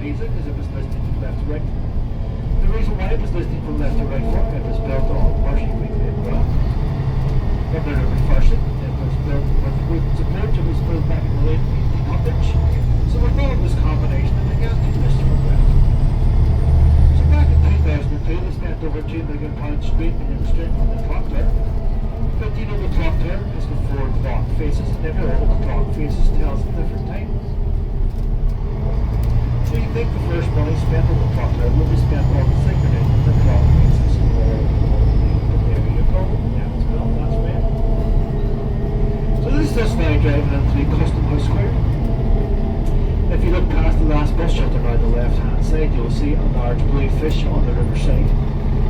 pizza because it was listed from left to right. The reason why it was listed from left to right for it was built on partially reclaimed ground. But the river first, it was built with wooden support. It was built back in the late 1800s. So we thought it was a combination and it got too listed from left. So back in 2002 they spent over £2 million straightening and strengthening the clock tower. But you know the clock tower has got 4 clock faces and every one of the clock faces tells a different time. So you think the first money spent on the clock tower will be spent on synchronizing the clock faces and all there you go. Yeah, it's Belfast way. So this is just now driving into the Custom House Square. If you look past the last bus shelter on the left hand side, you'll see a large blue fish on the riverside.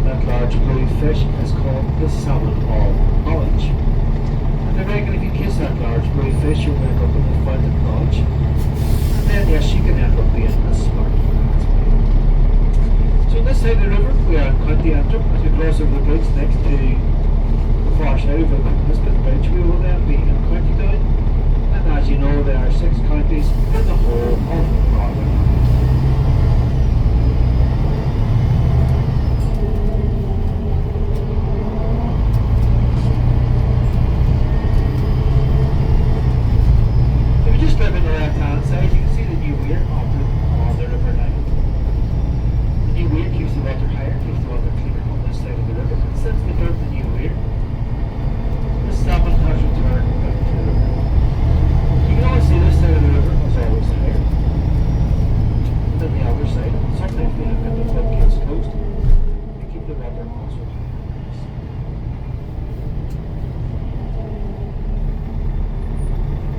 That large blue fish is called the salmon of knowledge. And they reckon if you kiss that large blue fish, you'll end up in the fountain of knowledge. And then yes, you can end up being a smart. So on this side of the river, we are in County Antrim. As we cross over the bridge next to the far side of the Elizabeth Bridge, we will then be in County Down. And as you know, there are 6 counties in the whole of Northern Ireland. If you just live in the left hand side, you can see the new weir on the river now. The new weir keeps the water higher, keeps the water cleaner on this side of the river. And since they built the new weir, the salmon has returned back to the river. You can always see this side of the river is always higher than the other side. Sometimes they have got the floodgates closed to keep the water also higher.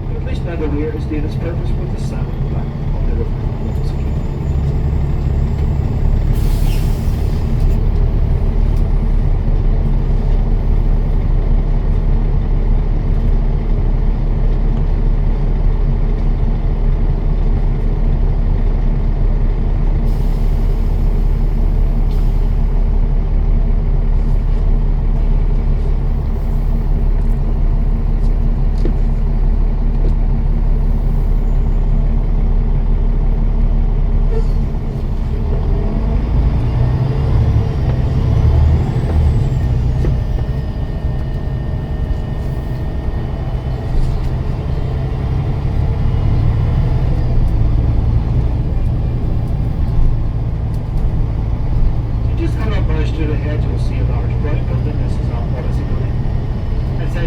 But at least now the weir is doing its purpose with the salmon back on the river.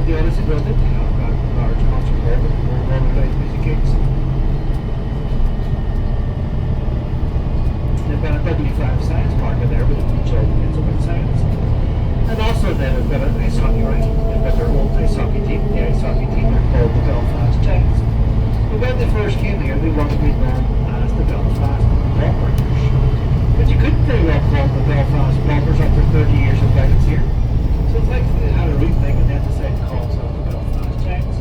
The Odyssey building, I've got a large concert hall with all live music gigs. They've got a W5 science park in there with a teach all the kids about science. And also then they've got an ice hockey rink. They've got their old ice hockey team. The ice hockey team are called the Belfast Giants. But when they first came here, they wanted to be known as the Belfast Bombers. But you couldn't very well call them the Belfast Bombers after 30 years of guidance here. So it's like they had a rethink and then decided to call themselves the Belfast Giants,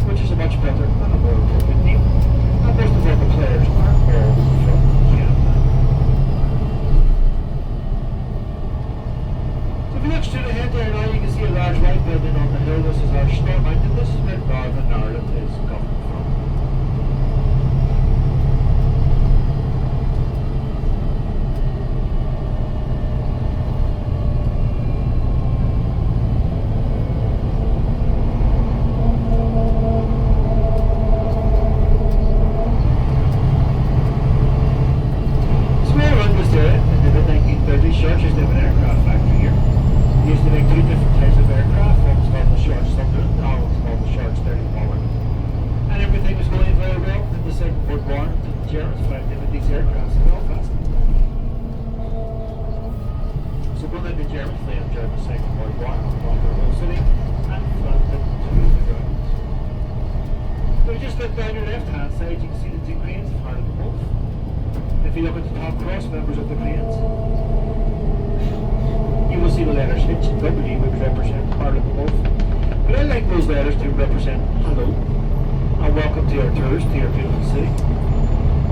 which is a much better and a more appropriate name. And most of all the players are all from Canada. So if you look straight ahead there now, you can see a large white building on the hill. This is our Snow Mountain. This is where Northern Ireland is governed from. If you look at the top cross members of the cranes, you will see the letters H and W, which represent part of the both. But I like those letters to represent hello and welcome to our tours to your beautiful city.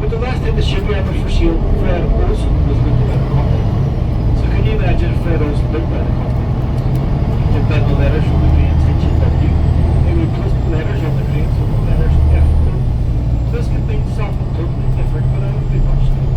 But the last time the shipyard was for sale, Fred Olsen was looked by the company. So can you imagine if Fred Olsen looked by the company? They've got the letters from the cranes H and W. They would plus the letters on the cranes with the letters F and O. This could mean something totally different, but I would be much still.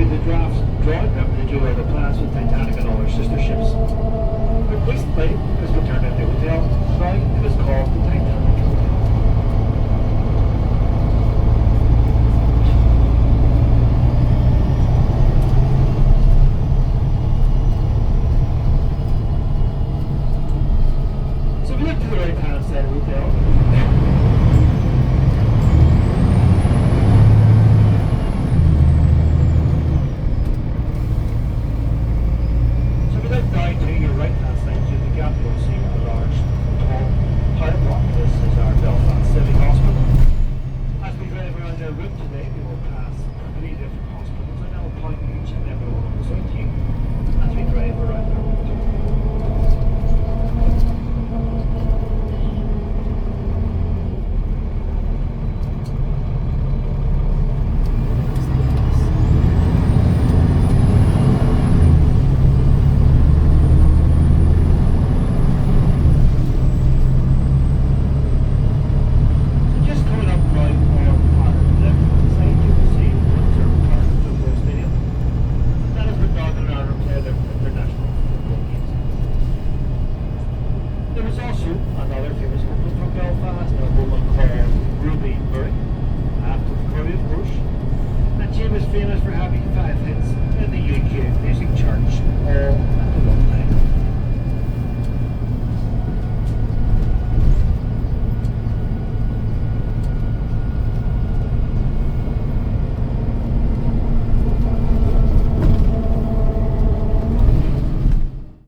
the drafts drawing up the do the plans with Titanic and all their sister ships. But recently, as we turned into the hotel, now it was called the Titanic.